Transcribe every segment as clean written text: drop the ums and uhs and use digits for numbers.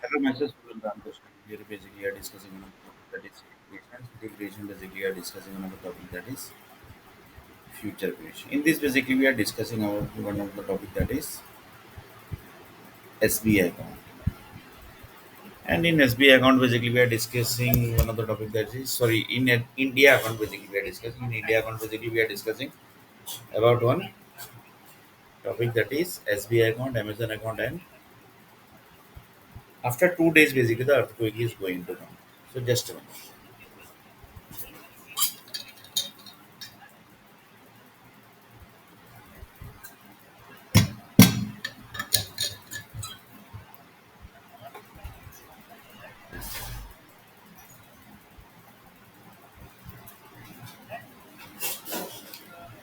Hello, myself, Surendra Ramkrishnan. Here basically are discussing on a topic that is creation. Integration basically are discussing on a topic that is future creation. In this basically we are discussing about one of the topic that is SBI account. And in SBI account basically we are discussing one of the topic that is sorry in India account basically we are discussing in India account basically we are discussing about one topic that is SBI account, Amazon account, and after 2 days basically the earthquake is going to come. So just a minute.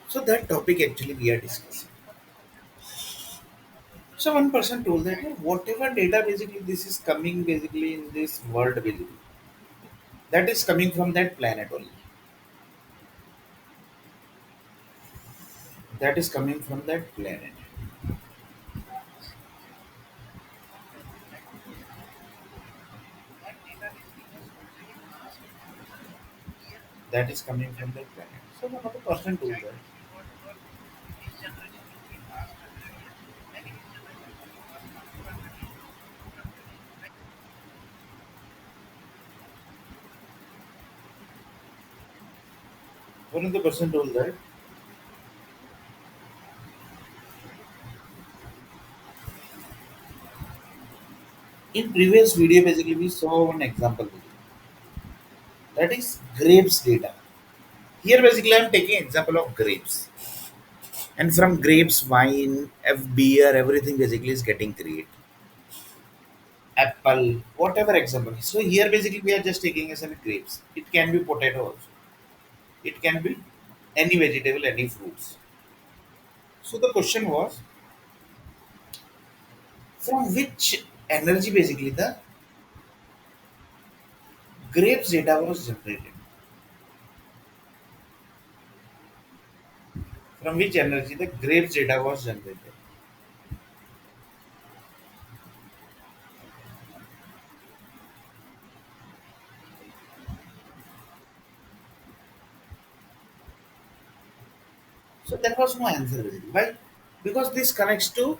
So that topic actually we are discussing. So one person told that, "Hey, whatever data basically this is coming basically in this world basically that is coming from that planet only. That is coming from that planet. That is coming from that planet." So one other person told that. One other person told that in previous video basically we saw one example basically. That is grapes data. Here basically I am taking example of grapes. And from grapes, wine, beer, everything basically is getting created. Apple, whatever example. So here basically we are just taking as an grapes. It can be potato also. It can be any vegetable, any fruits. So the question was from which energy basically the grapes data was generated. From which energy the grapes data was generated. So there was no answer basically. Why? Because this connects to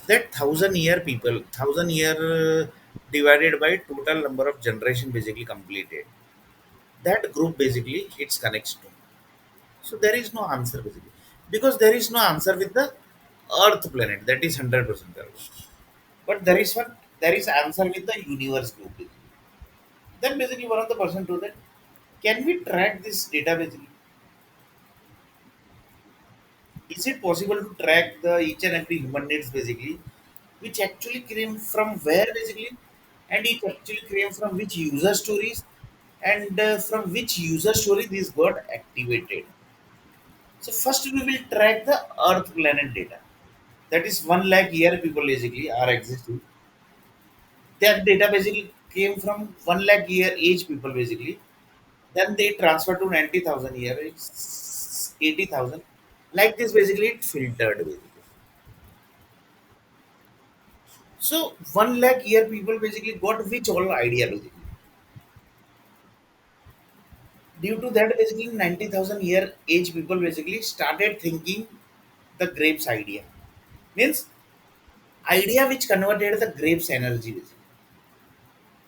that 1,000 year people, 1,000 year divided by total number of generation basically completed. That group basically it connects to. So there is no answer basically because there is no answer with the Earth planet that is 100% correct. But there is answer with the universe group. Basically. Then basically one of the person told that can we track this data basically? Is it possible to track the each and every human needs basically, which actually came from where basically, and it actually came from which user stories, and from which user story this got activated. So first we will track the Earth planet data. That is 1 lakh year people basically are existing. That data basically came from 1 lakh year age people basically. Then they transfer to 90,000 year, it's 80,000. Like this basically it filtered basically. So 1 lakh year people basically got which all idea basically. Due to that basically 90,000 year age people basically started thinking the grapes idea. Means idea which converted the grapes energy basically.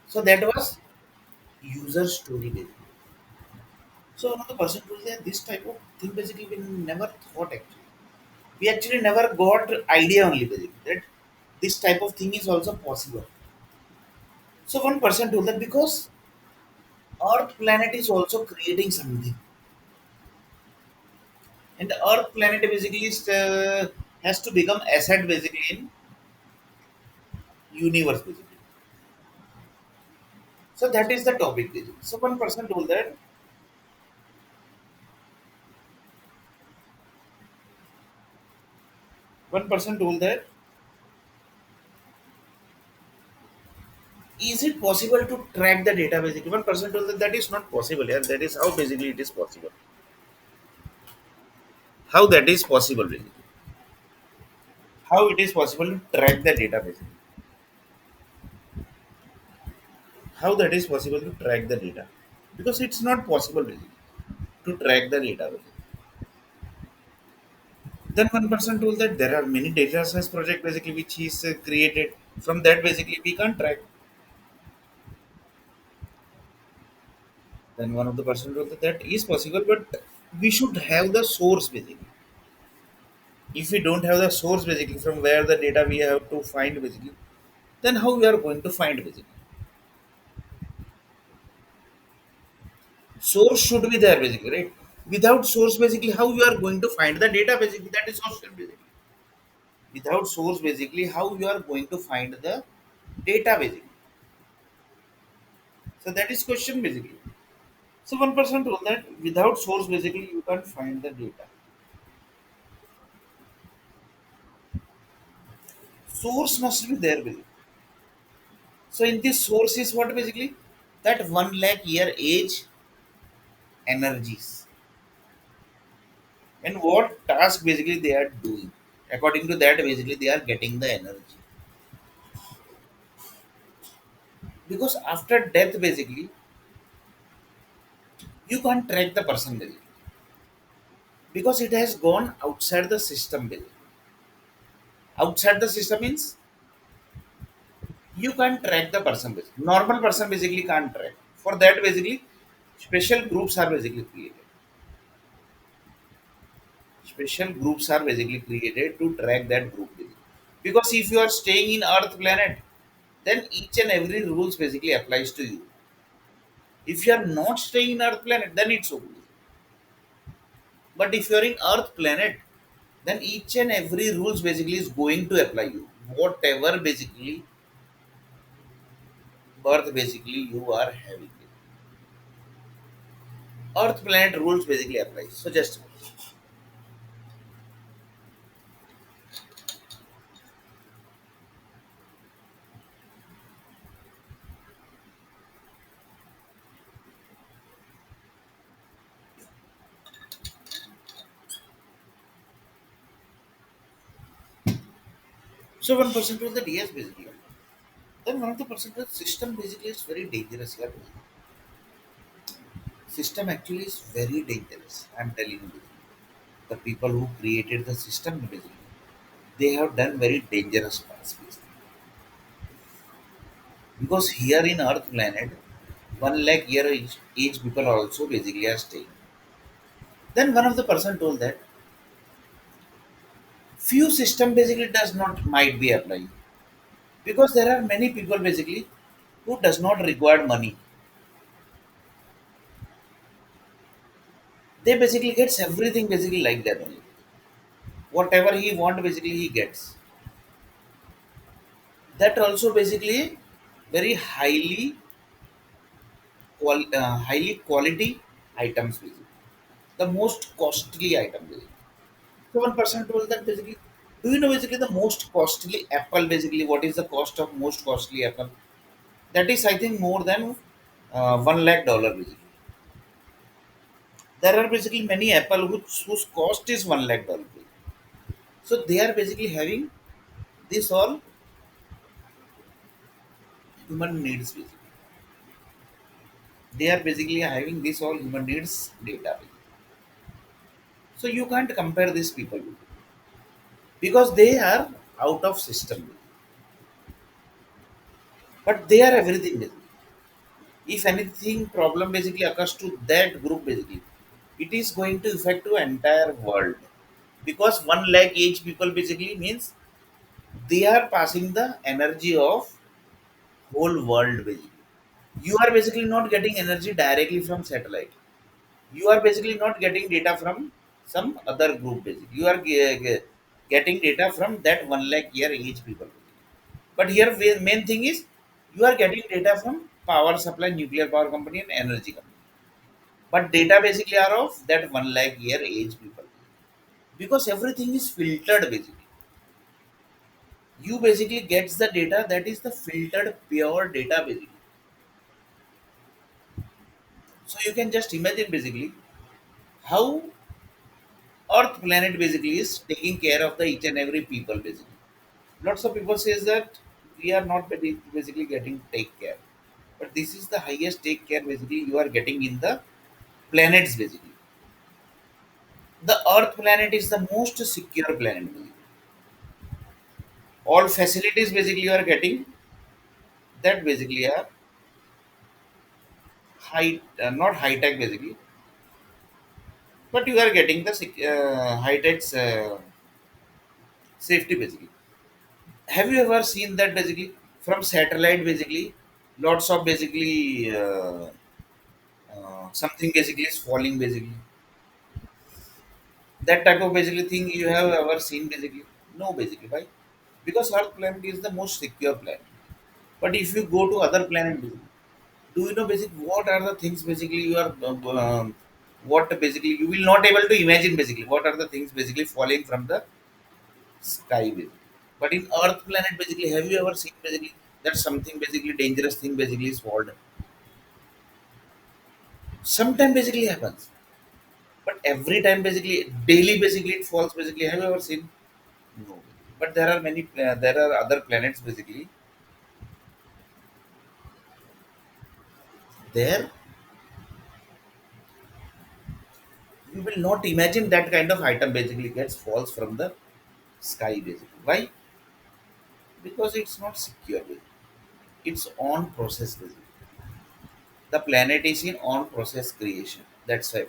So that was user story basically. So another person told that this type of thing basically we never thought actually. We actually never got idea only basically that this type of thing is also possible. So one person told that because Earth planet is also creating something, and the Earth planet basically is, has to become asset basically in universe basically. So that is the topic basically. So one person told that is it possible to track the data basically? One person told that that is not possible. Yeah, that is how basically it is possible. How that is possible basically? How it is possible to track the data basically? how that is possible to track the data, because it's not possible basically to track the data basically. Then one person told that there are many data science project basically which is created from that basically we can't track. Then one of the person told that that is possible, but we should have the source basically. If we don't have the source basically from where the data we have to find basically, then how we are going to find basically? Source should be there basically, right? Without source basically, how you are going to find the data basically? That is question basically. Without source basically, how you are going to find the data basically? So that is question basically. So one person told that without source basically you can't find the data. Source must be there basically. So in this source is what basically? That 1 lakh year age energies. And what task basically they are doing. According to that basically they are getting the energy. Because after death basically you can't track the person basically. Because it has gone outside the system basically. Outside the system means you can't track the person basically. Normal person basically can't track. For that basically special groups are basically created. Special groups are basically created to track that group basically. Because if you are staying in Earth planet, then each and every rules basically applies to you. If you are not staying in Earth planet, then it's okay. But if you are in Earth planet, then each and every rules basically is going to apply you. Whatever basically birth basically you are having. Earth planet rules basically apply. So just so one person told that yes basically. Then one of the person told system basically is very dangerous. Yeah, system actually is very dangerous. I'm telling you. The people who created the system basically, they have done very dangerous parts basically. Because here in Earth planet, 1 lakh year age people also basically are staying. Then one of the person told that few system basically does not might be applying, because there are many people basically who does not require money. They basically gets everything basically like that only. Whatever he want basically he gets. That also basically very highly quality items basically. The most costly item basically. So one person told that basically, do you know basically the most costly apple basically? What is the cost of most costly apple? That is I think more than 1 lakh dollar basically. There are basically many apple whose cost is 1 lakh dollar. So they are basically having this all human needs basically. They are basically having this all human needs data. So you can't compare these people because they are out of system, but they are everything basically. If anything problem basically occurs to that group basically, it is going to affect to entire world, because 1 lakh age people basically means they are passing the energy of whole world basically. You are basically not getting energy directly from satellite. You are basically not getting data from some other group basically. You are getting data from that 1 lakh year age people. But here main thing is you are getting data from power supply, nuclear power company and energy company. But data basically are of that 1 lakh year age people, because everything is filtered basically. You basically gets the data that is the filtered pure data basically. So you can just imagine basically how Earth planet basically is taking care of the each and every people basically. Lots of people says that we are not basically getting take care. But this is the highest take care basically you are getting in the planets basically. The Earth planet is the most secure planet. Basically. All facilities basically you are getting that basically are high, not high tech basically, but you are getting the high tech safety basically. Have you ever seen that basically from satellite basically, lots of basically something basically is falling basically. That type of basically thing you have ever seen basically? No basically. Why? Because Earth planet is the most secure planet. But if you go to other planet, do you know basically what are the things basically you are what basically you will not able to imagine basically what are the things basically falling from the sky basically. But in Earth planet basically, have you ever seen basically that something basically dangerous thing basically is fallen? Sometimes basically happens, but every time basically daily basically it falls basically. Have you ever seen? No. But there are many. There are other planets basically. There you will not imagine that kind of item basically gets falls from the sky basically. Why? Because it's not secure. Basically. It's on process basically. The planet is in on process creation. That's why.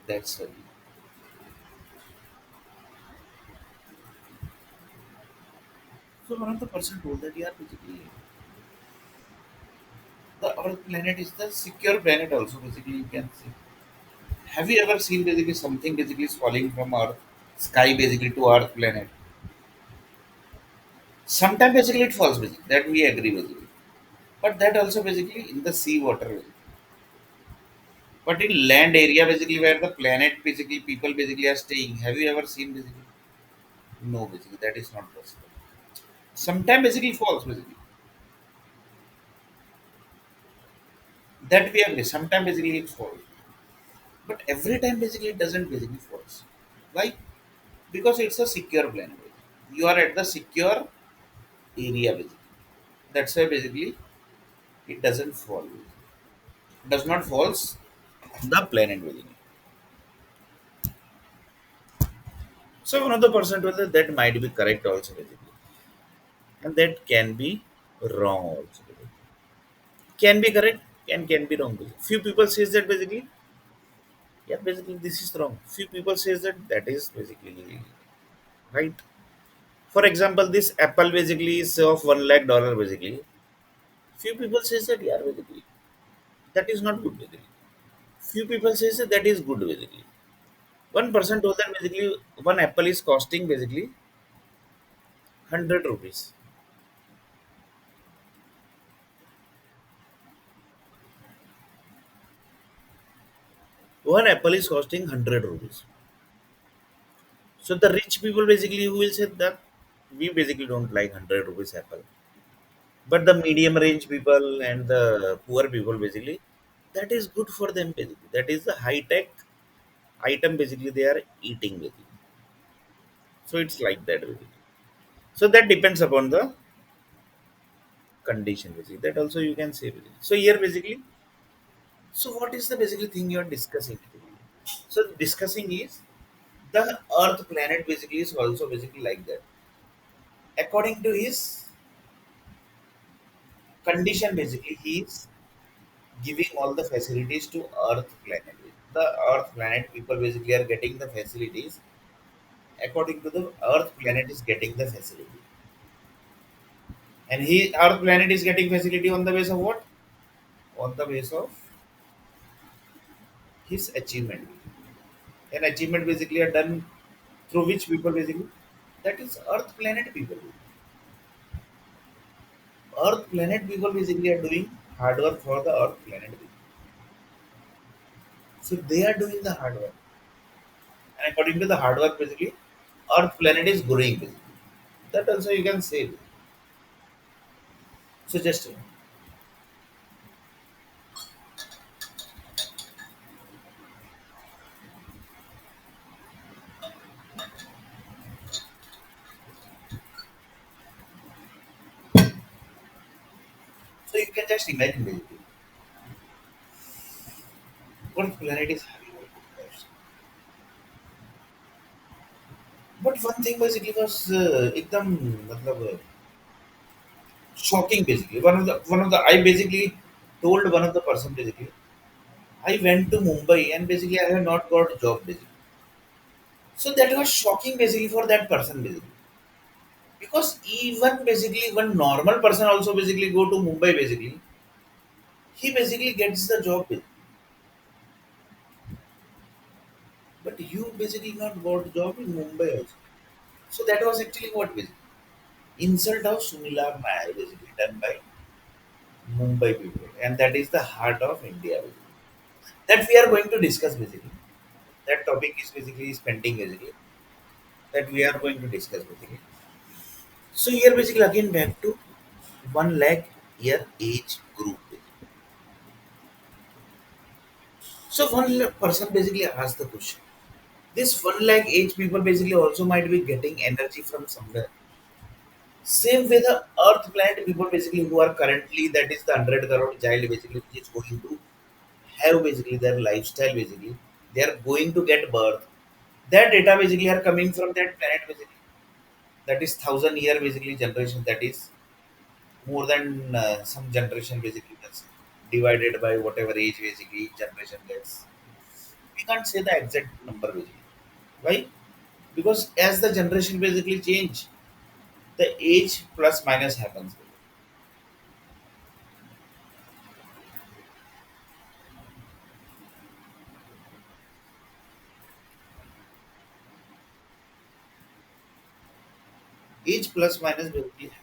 That's why. So one of the person told that yeah, basically the our planet is the secure planet also basically you can see. Have you ever seen basically something basically is falling from our sky basically to Earth planet? Sometimes basically it falls basically that we agree basically. But that also basically in the sea water. Basically. But in land area basically where the planet basically people basically are staying, have you ever seen basically? No basically that is not possible. Sometimes basically falls basically. That we agree. Sometimes basically it falls. But every time basically it doesn't basically falls. Why? Because it's a secure planet. You are at the secure area basically. That's why basically it doesn't fall. Does not falls the planet basically. So one of the person told that might be correct also basically. And that can be wrong also. Basically. Can be correct and can be wrong. Basically. Few people says that basically, yeah, basically this is wrong. Few people says that that is basically right. For example, this Apple basically is of $1 lakh basically. Few people says that yeah, basically that is not good basically. Few people says that that is good basically. One person told that basically one apple is costing basically 100 rupees. One apple is costing 100 rupees. So the rich people basically who will say that we basically don't like 100 rupees apple. But the medium range people and the poor people basically that is good for them basically. That is the high tech item basically they are eating basically. So it's like that basically. So that depends upon the condition basically. That also you can say basically. So here basically, so what is the basically thing you are discussing? So discussing is the Earth planet basically is also basically like that. According to his condition, basically he is giving all the facilities to Earth planet. The Earth planet people basically are getting the facilities according to the Earth planet is getting the facility, and he Earth planet is getting facility on the base of what? On the base of his achievement. And achievement basically are done through which people basically that is Earth planet people. Earth planet people basically are doing hard work for the Earth planet. So they are doing the hard work. And according to the hard work, basically, Earth planet is growing. Basically. That also you can say. So just You can just imagine basically what planet is having. But one thing basically was एकदम मतलब shocking basically. One of the I basically told one of the person basically I went to Mumbai and basically I have not got a job basically. So that was shocking basically for that person basically. Because even basically one normal person also basically go to Mumbai basically, he basically gets the job basically. But you basically not got job in Mumbai also. So that was actually what basically insult of Sunila Nair basically done by Mumbai people, and that is the heart of India. Basically. That we are going to discuss basically. That topic is basically spending basically. That we are going to discuss basically. So here basically again back to 1 lakh year age group. So person basically asked the question. This 1 lakh age people basically also might be getting energy from somewhere. Same way the Earth planet people basically who are currently that is the 100 crore child basically which is going to have basically their lifestyle basically. They are going to get birth. Their data basically are coming from that planet basically. That is 1,000 year basically generation. That is more than some generation basically that's divided by whatever age basically each generation gets. We can't say the exact number basically. Why? Because as the generation basically change, the age plus minus happens. Age plus minus basically happens.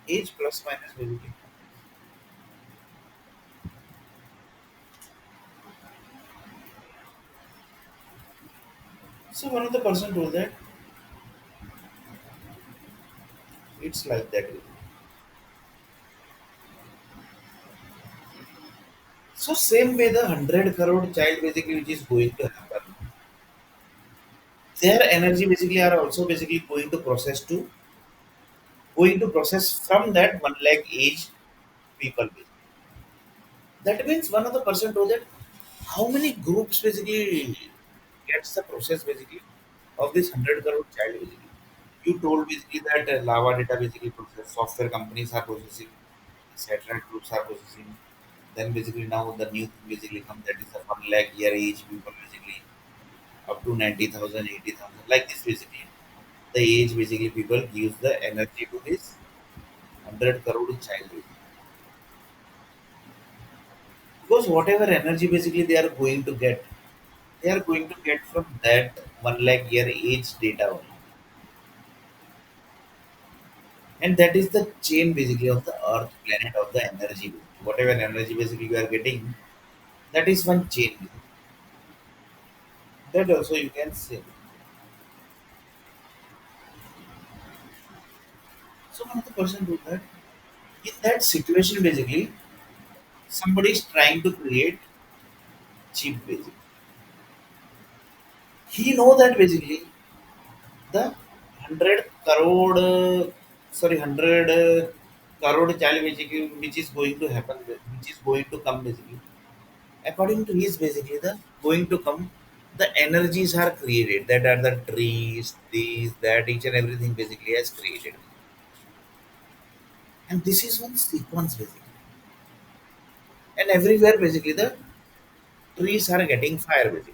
Age plus minus basically. So one of the person told that it's like that. So same way the 100 crore child basically which is going to happen, their energy basically are also basically going to process from that 1 lakh age people. That means one of the person told that how many groups basically gets the process basically of this 100 crore child basically. You told basically that lava data basically process, software companies are processing, satellite groups are processing. Then basically now the new thing basically come that is the 1 lakh year age people basically up to 90,000, 80,000 like this basically. The age basically people gives the energy to this 100 crore child basically. Because whatever energy basically they are going to get from that 1 lakh year age data only. And that is the chain basically of the earth planet of the energy. Whatever energy basically we are getting, that is one chain. That also you can say. So one of the person do that. In that situation basically, somebody is trying to create cheap basically. He know that basically the 100 crore, sorry 100 crore child basically which is going to happen, which is going to come basically. According to his basically the going to come, the energies are created that are the trees, these, that, each and everything basically has created. And this is one sequence basically. And everywhere basically the trees are getting fire basically.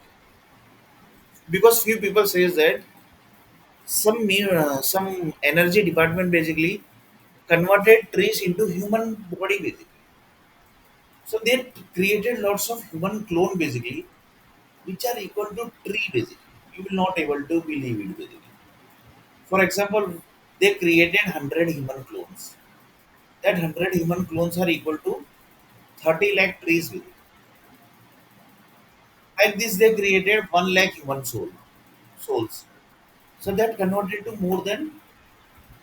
Because few people says that some energy department basically converted trees into human body basically. So they created lots of human clone basically, which are equal to tree basically. You will not able to believe it basically. For example, they created 100 human clones. That 100 human clones are equal to 30 lakh trees basically. Like this, they created 1 lakh human souls. So that converted to more than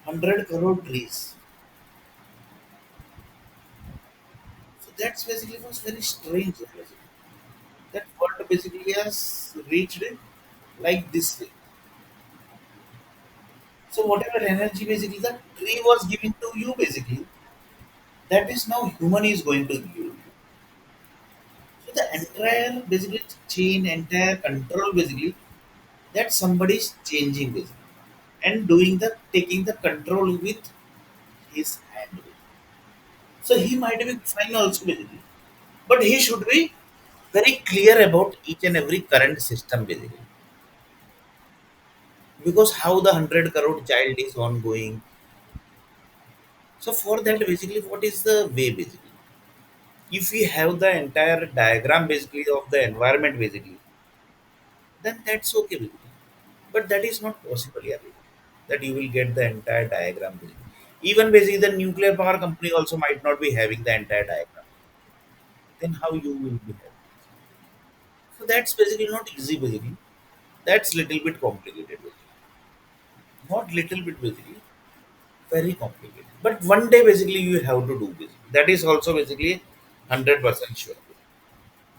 100 crore trees. So that's basically was very strange. Basically. That world basically has reached like this way. So whatever energy basically the tree was giving to you basically, that is now human is going to give you. So the entire basically chain, entire control basically that somebody is changing basically and doing the taking the control with his hand. So he might be fine also basically, but he should be very clear about each and every current system basically, because how the 100 crore child is ongoing. So for that basically, what is the way basically? If we have the entire diagram basically of the environment basically, then that's okay basically. But that is not possible yeah, that you will get the entire diagram basically. Even basically the nuclear power company also might not be having the entire diagram. Then how you will be having? So that's basically not easy basically. That's little bit complicated basically. Not little bit basically, very complicated. But one day basically you have to do this. That is also basically 100% sure.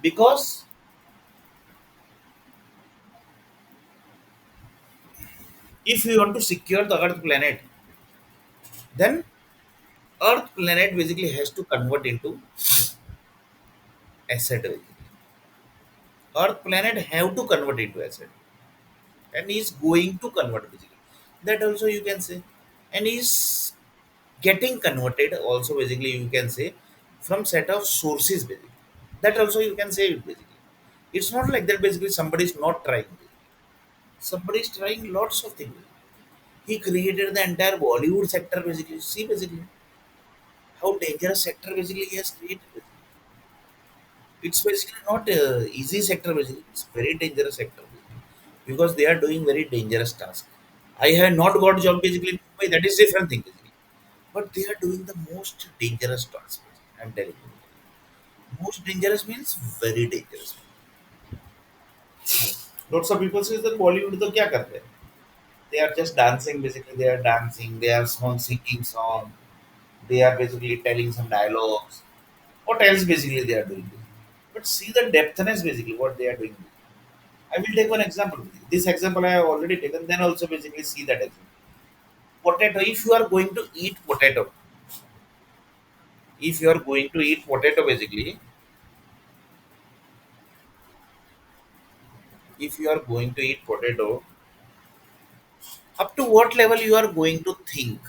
Because if you want to secure the Earth planet, then Earth planet basically has to convert into asset. Basically. Earth planet have to convert into asset, and is going to convert basically. That also you can say, and is getting converted also basically you can say from set of sources basically. That also you can say it basically. It's not like that basically somebody is not trying. Somebody is trying lots of things. He created the entire Bollywood sector basically. See basically how dangerous sector basically he has created. It's basically not a easy sector basically. It's very dangerous sector basically. Because they are doing very dangerous tasks. I have not got job basically in Mumbai. That is different thing basically. But they are doing the most dangerous tasks. I'm telling you. Most dangerous means very dangerous. Lots of people say that Bollywood तो क्या करते हैं? They are just dancing basically. They are dancing. They are singing song. They are basically telling some dialogues. What else basically they are doing? But see the depthness basically what they are doing. I will take one example. This example I have already taken. Then also basically see that example. Potato. If you are going to eat potato, if you are going to eat potato basically, if you are going to eat potato, up to what level you are going to think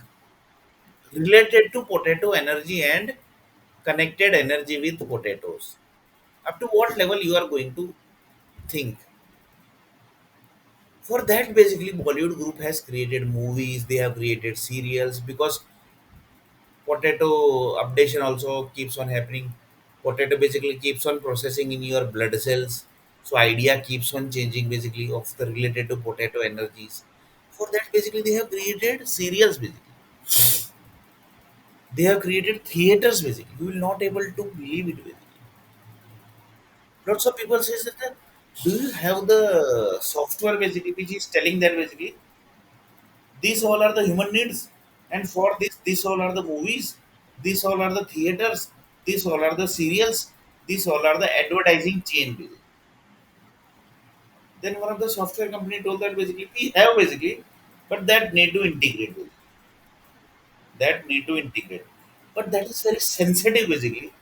related to potato energy and connected energy with potatoes. Up to what level you are going to think. For that basically Bollywood group has created movies, they have created serials because potato updation also keeps on happening. Potato basically keeps on processing in your blood cells. So idea keeps on changing basically of the related to potato energies. For that basically they have created serials basically. They have created theaters basically. You will not able to believe it basically. Lots of people says that do you have the software basically which is telling that basically these all are the human needs, and for this, these all are the movies, these all are the theaters, these all are the serials, these all are the advertising chain. Basically. Then one of the software company told that basically we have basically, but that need to integrate. Basically. That need to integrate, but that is very sensitive basically.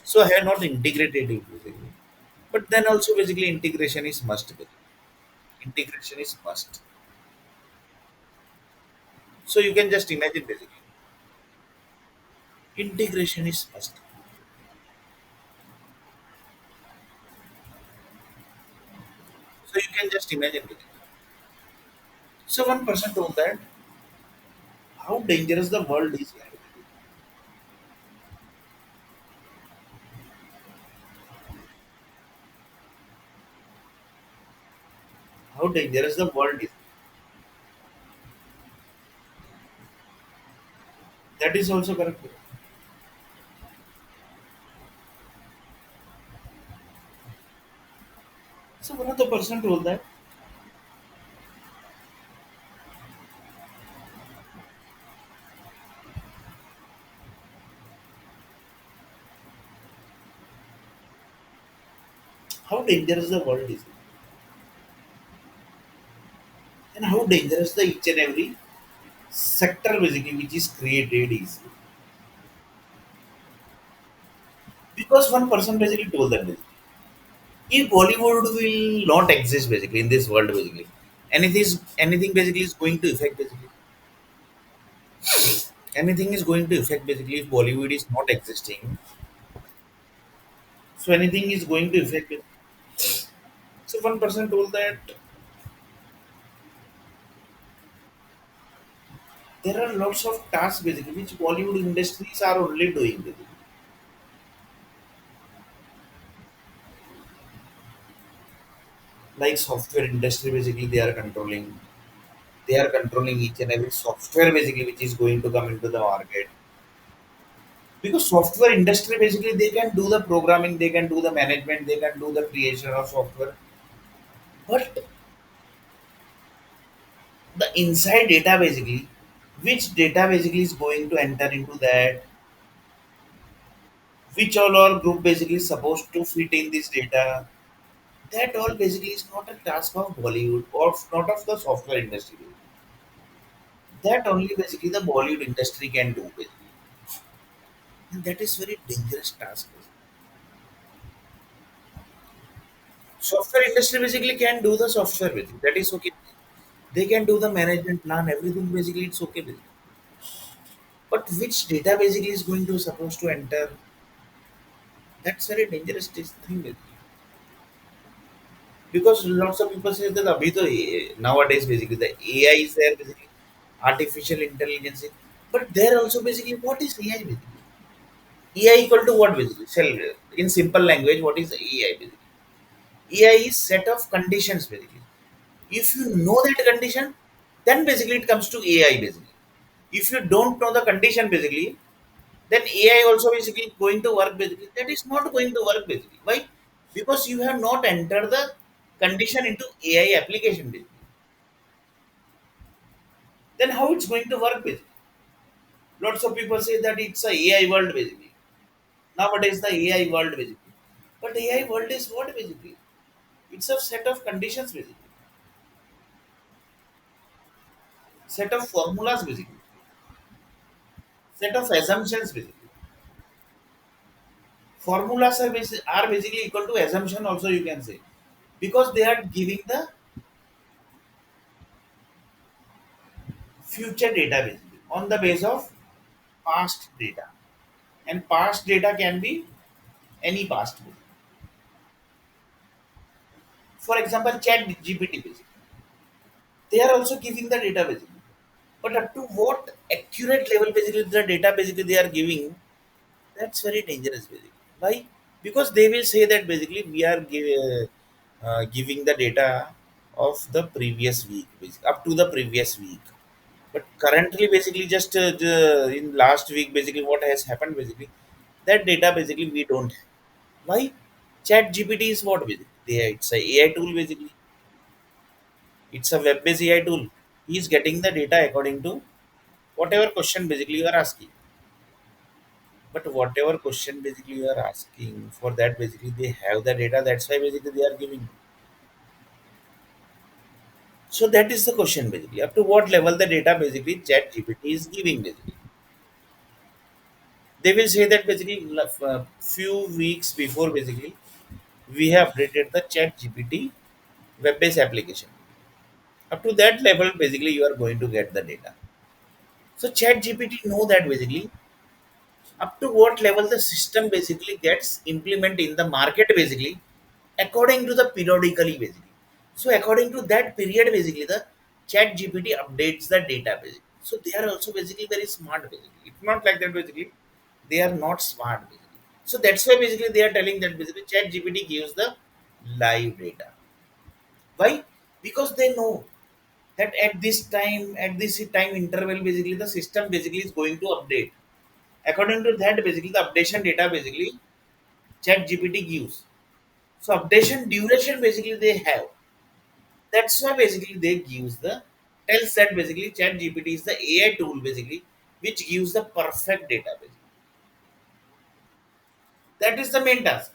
So I have not integrated it basically. But then also basically integration is must. Basically. Integration is must. So you can just imagine basically. Integration is must. So you can just imagine basically. So one person told that how dangerous the world is. How dangerous the world is. That is also correct. So one of the person told that how dangerous the world is, and how dangerous the each and every sector basically which is created is. Because one person basically told that basically, if Bollywood will not exist basically in this world basically, anything basically is going to affect basically. Anything is going to affect basically if Bollywood is not existing. So anything is going to affect it. So one person told that there are lots of tasks basically which Bollywood industries are only doing basically. Like software industry basically they are controlling. They are controlling each and every software basically which is going to come into the market. Because software industry basically they can do the programming, they can do the management, they can do the creation of software. But the inside data basically, which data basically is going to enter into that, which all our group basically is supposed to fit in this data. That all basically is not a task of Bollywood or not of the software industry. That only basically the Bollywood industry can do basically. And that is very dangerous task. Software industry basically can do the software basically. That is okay. They can do the management plan, everything basically it's okay with. But which data basically is going to supposed to enter? That's very dangerous thing basically. Because lots of people say that abhi to nowadays basically the AI is there basically, artificial intelligence. But there also basically what is AI basically? AI equal to what basically? In simple language, what is AI basically? AI is set of conditions basically. If you know that condition, then basically it comes to AI basically. If you don't know the condition basically, then AI also basically going to work basically. That is not going to work basically. Why? Because you have not entered the condition into AI application basically. Then how it's going to work basically? Lots of people say that it's a AI world basically. Nowadays the AI world basically. But AI world is what basically? It's a set of conditions basically. Set of formulas basically. Set of assumptions basically. Formulas are basically equal to assumption also you can say. Because they are giving the future data basically on the base of past data. And past data can be any past basically. For example, chat GPT basically. They are also giving the data basically. But up to what accurate level basically the data basically they are giving, that's very dangerous basically. Why? Because they will say that basically we are giving the data of the previous week, up to the previous week. But currently, basically, just in last week, basically, what has happened, basically, that data, basically, we don't have. Why? Chat GPT is what, basically? It's a AI tool, basically. It's a web-based AI tool. He is getting the data according to whatever question, basically, you are asking. But whatever question, basically, you are asking for that, basically, they have the data. That's why, basically, they are giving. So that is the question, basically. Up to what level the data, basically, Chat GPT is giving, basically. They will say that basically few weeks before basically we have updated the chat gpt web-based application. Up to that level basically you are going to get the data. So chat gpt know that basically up to what level the system basically gets implemented in the market basically according to the periodically basically. So according to that period basically the chat gpt updates the data basically. So they are also basically very smart basically. It's not like that basically they are not smart basically. So that's why basically they are telling that basically chat gpt gives the live data. Why? Because they know that at this time interval basically the system basically is going to update. According to that, basically the updation data basically Chat GPT gives. So updation duration basically they have. That's why basically they gives the tells that basically Chat GPT is the AI tool basically which gives the perfect data basically. That is the main task.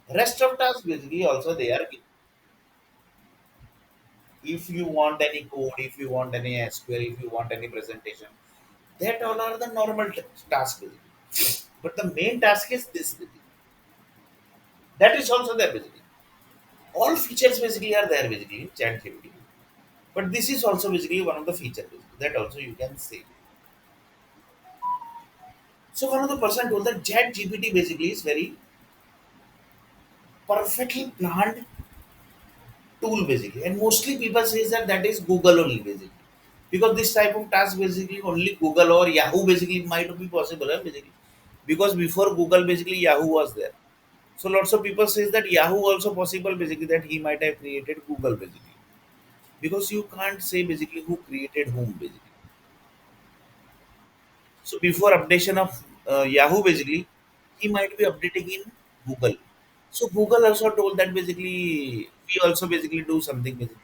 Rest of tasks basically also they are, if you want any code, if you want any SQL, if you want any presentation, that all are the normal tasks basically. But the main task is this basically. That is also there basically. All features basically are there basically in ChatGPT. But this is also basically one of the features basically. That also you can say. So one of the person told that ChatGPT basically is very perfectly planned tool basically, and mostly people says that that is Google only basically, because this type of task basically only Google or Yahoo basically might be possible, basically, because before Google basically Yahoo was there. So lots of people says that Yahoo also possible basically, that he might have created Google basically, because you can't say basically who created whom basically. So before updation of Yahoo basically, he might be updating in Google. So Google also told that basically we also basically do something basically.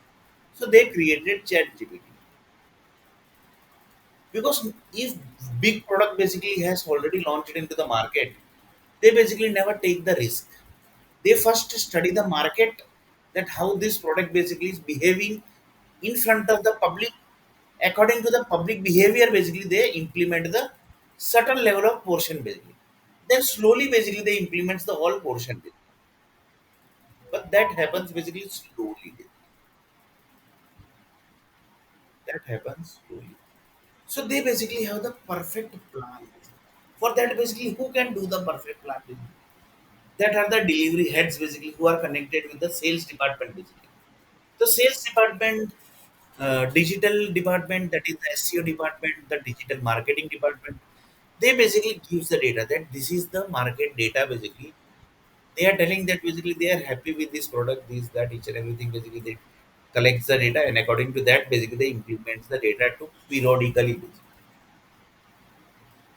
So they created ChatGPT, because if big product basically has already launched into the market, they basically never take the risk. They first study the market, that how this product basically is behaving in front of the public. According to the public behavior basically they implement the certain level of portion basically, then slowly basically they implement the whole portion basically. But that happens basically slowly, that happens slowly. So they basically have the perfect plan. For that, basically, who can do the perfect plan? That are the delivery heads basically, who are connected with the sales department basically. The sales department, digital department, that is the SEO department, the digital marketing department. They basically gives the data, that this is the market data basically. They are telling that basically they are happy with this product, this, that, each and everything basically they collects the data, and according to that basically they implement the data to periodically basically.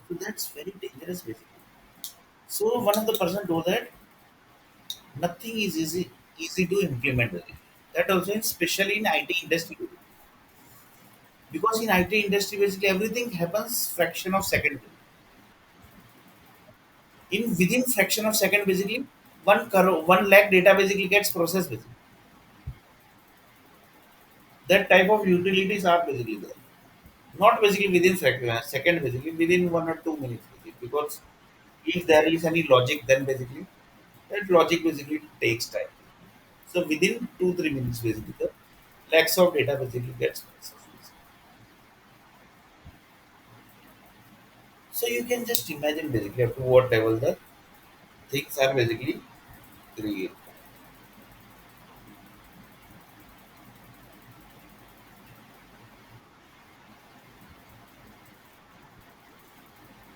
So that's very dangerous basically. So one of the person told that nothing is easy to implement it. That also, especially in IT industry, because in IT industry basically everything happens fraction of second. In within fraction of second basically 1 lakh data basically gets processed basically. That type of utilities are basically there. Not basically within second basically, within 1 or 2 minutes basically. Because if there is any logic, then basically that logic basically takes time. So within 2 3 minutes basically the lakhs of data basically gets processed. So you can just imagine basically up to what level the things are basically created.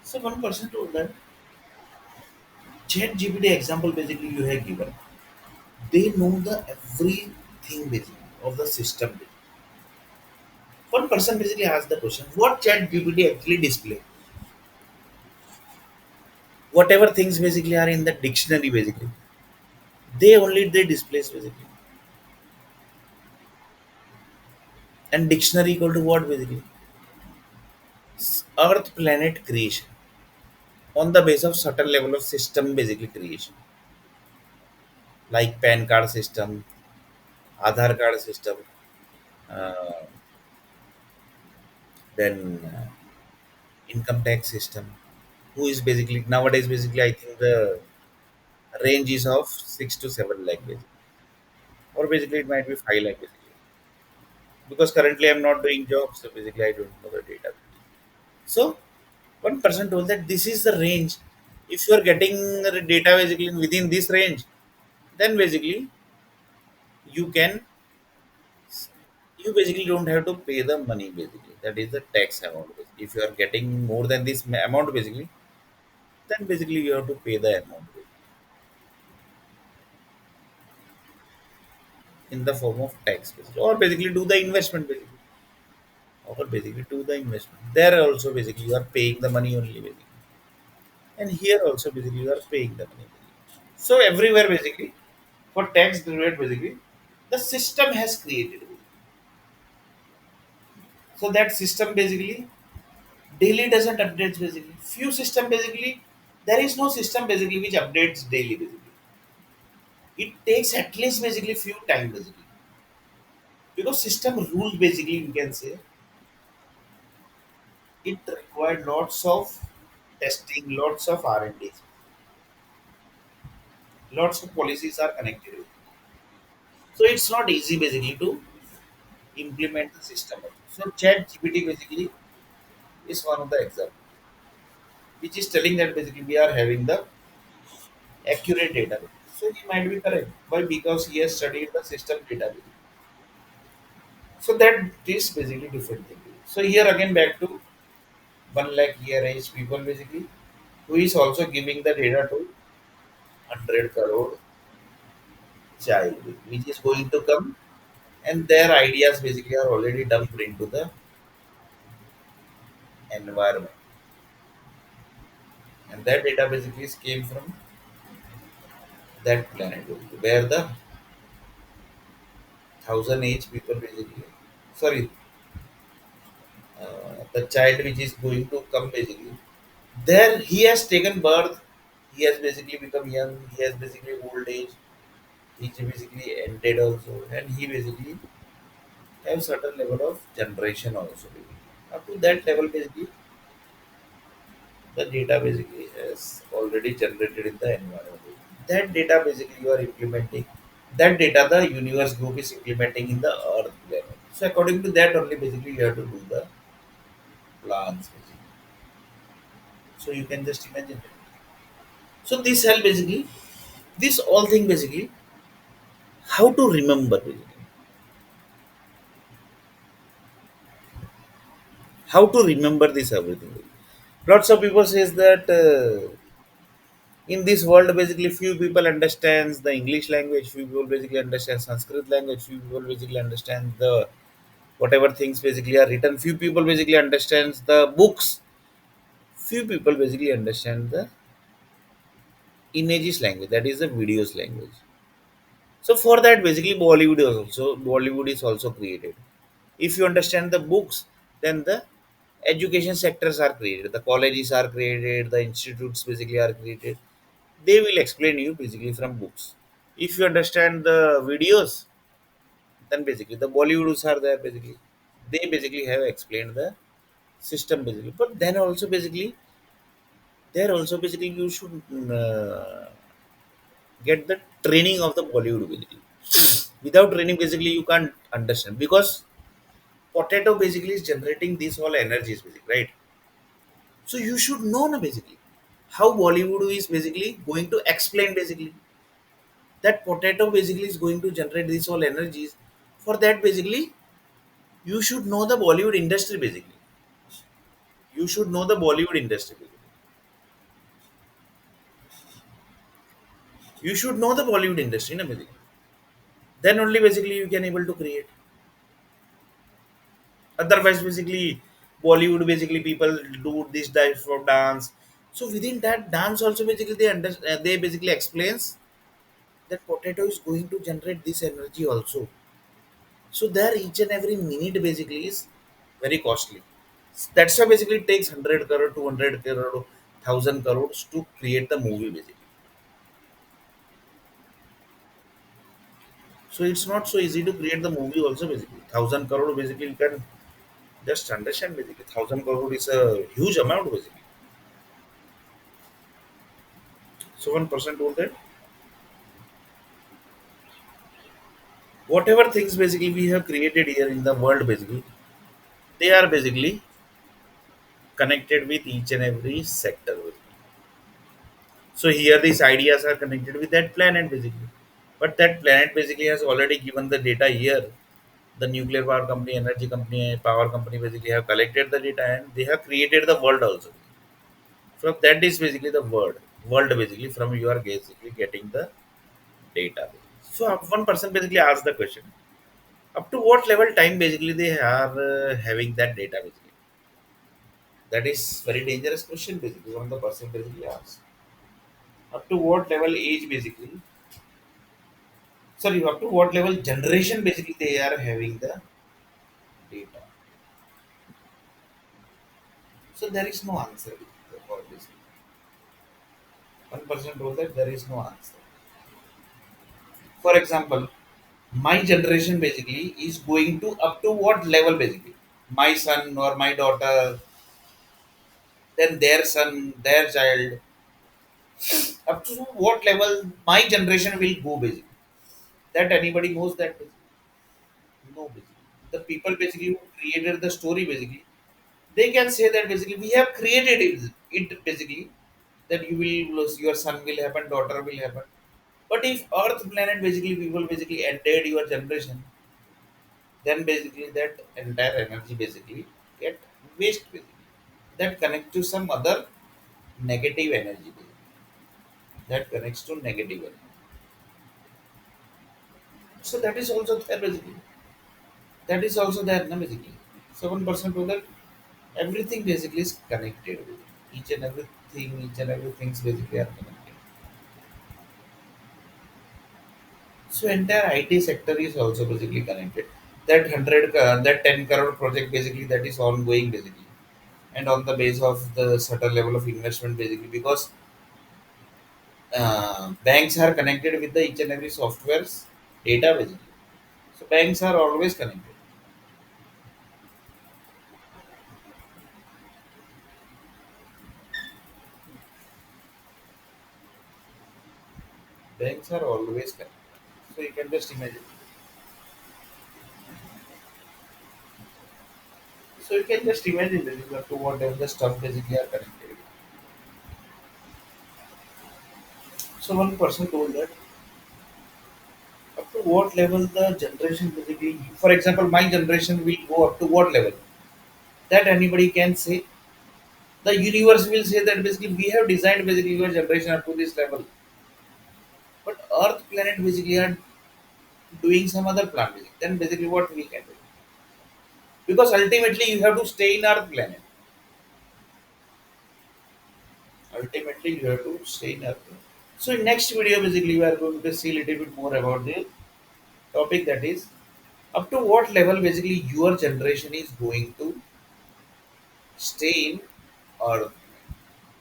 So one person told that Chat GPT example basically you have given. They know the everything basically of the system. One person basically asked the question, what Chat GPT actually display? Whatever things basically are in the dictionary basically. They displays basically. And dictionary equal to what basically? Earth planet creation. On the base of certain level of system basically creation. Like PAN card system, Aadhaar card system, uh, then income tax system, who is basically nowadays basically I think the range is of 6 to 7 lakh basically, or basically it might be 5 lakh basically. Because currently I'm not doing jobs, so basically I don't know the data. So one person told that this is the range. If you are getting the data basically within this range, then basically you can you basically don't have to pay the money basically. That is the tax amount. Basically. If you are getting more than this amount basically, then basically you have to pay the amount in the form of tax basically, or basically do the investment basically, or basically do the investment. There also basically you are paying the money only basically, and here also basically you are paying the money. So everywhere basically for tax derived basically the system has created. So that system basically daily doesn't update basically. Few system basically there is no system basically which updates daily basically. It takes at least basically few time basically because system rule basically you can say it required lots of testing, lots of R&D, lots of policies are connected with it. So it's not easy basically to implement the system. So Chat GPT basically is one of the example, which is telling that basically we are having the accurate data. So he might be correct. Why? Because he has studied the system data. So that is basically different thing. So here again back to 1 lakh year age people basically, who is also giving the data to 100 crore child, which is going to come, and their ideas basically are already dumped into the environment, and that data basically came from that planet, where the thousand age people basically, sorry, the child which is going to come basically, there he has taken birth, he has basically become young, he has basically old age, he basically ended also, and he basically have certain level of generation also. Up to that level, basically, the data basically is already generated in the environment. That data basically you are implementing. That data the universe group is implementing in the earth level. So according to that only basically you have to do the plans basically. So you can just imagine. So this help basically, this all thing basically, how to remember basically. How to remember this everything. Lots of people says that in this world basically few people understands the English language, few people basically understand Sanskrit language, few people basically understand the whatever things basically are written, few people basically understands the books, few people basically understand the images language, that is the videos language. So for that basically Bollywood is also created. If you understand the books, then the education sectors are created, the colleges are created, the institutes basically are created. They will explain you basically from books. If you understand the videos, then basically the Bollywoods are there basically. They basically have explained the system basically. But then also basically there also basically you should get the training of the Bollywood basically. Without training basically you can't understand because potato basically is generating these all energies basically, right? So you should know na basically how Bollywood is basically going to explain basically that potato basically is going to generate these all energies. For that basically you should know the Bollywood industry basically. You should know the Bollywood industry basically. You should know the Bollywood industry na basically. Then only basically you can able to create. Otherwise basically Bollywood basically people do this type of dance. So within that dance also basically they basically explains that potato is going to generate this energy also. So there each and every minute basically is very costly. That's why basically it takes 100 crore, 200 crore, 1000 crores to create the movie basically. So it's not so easy to create the movie also basically. 1000 crore basically you can just understand basically. 1000 crore is a huge amount basically. So 1% told that whatever things basically we have created here in the world basically, they are basically connected with each and every sector. So here these ideas are connected with that planet basically. But that planet basically has already given the data here. The nuclear power company, energy company, power company basically have collected the data and they have created the world also. From that is basically the world basically from you are basically getting the data. So one person basically asked the question, up to what level time basically they are having that data basically. That is very dangerous question basically. One of the person basically asked, up to what level age basically, sorry, up to what level generation basically they are having the data. So there is no answer for this. One person told that there is no answer. For example, my generation basically is going to up to what level basically? My son or my daughter, then their son, their child, up to what level my generation will go basically. That anybody knows that basically? No basically. The people basically who created the story basically, they can say that basically we have created it basically, that you will lose, your son will happen, daughter will happen. But if Earth planet basically people basically ended your generation, then basically that entire energy basically get waste basically. That connects to some other negative energy basically. That connects to negative energy. So that is also there basically. That is also there na basically. So one person to that everything basically is connected with each and everything, each and everything basically are connected. So entire IT sector is also basically connected. That that 10 crore project basically that is ongoing basically, and on the base of the certain level of investment basically, because banks are connected with the each and every software's data basically. So banks are always connected. Banks are always connected. So you can just imagine. So you can just imagine basically to whatever the stuff basically are connected. So one person told that up to what level the generation basically, for example, my generation will go up to what level? That anybody can say. The universe will say that basically we have designed basically your generation up to this level. But Earth planet basically are doing some other plan basically. Then basically what we can do? Because ultimately you have to stay in Earth planet. Ultimately you have to stay in Earth planet. So in next video basically we are going to see a little bit more about the topic, that is up to what level basically your generation is going to stay in Earth.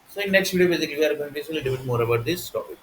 So in next video basically we are going to see a little bit more about this topic.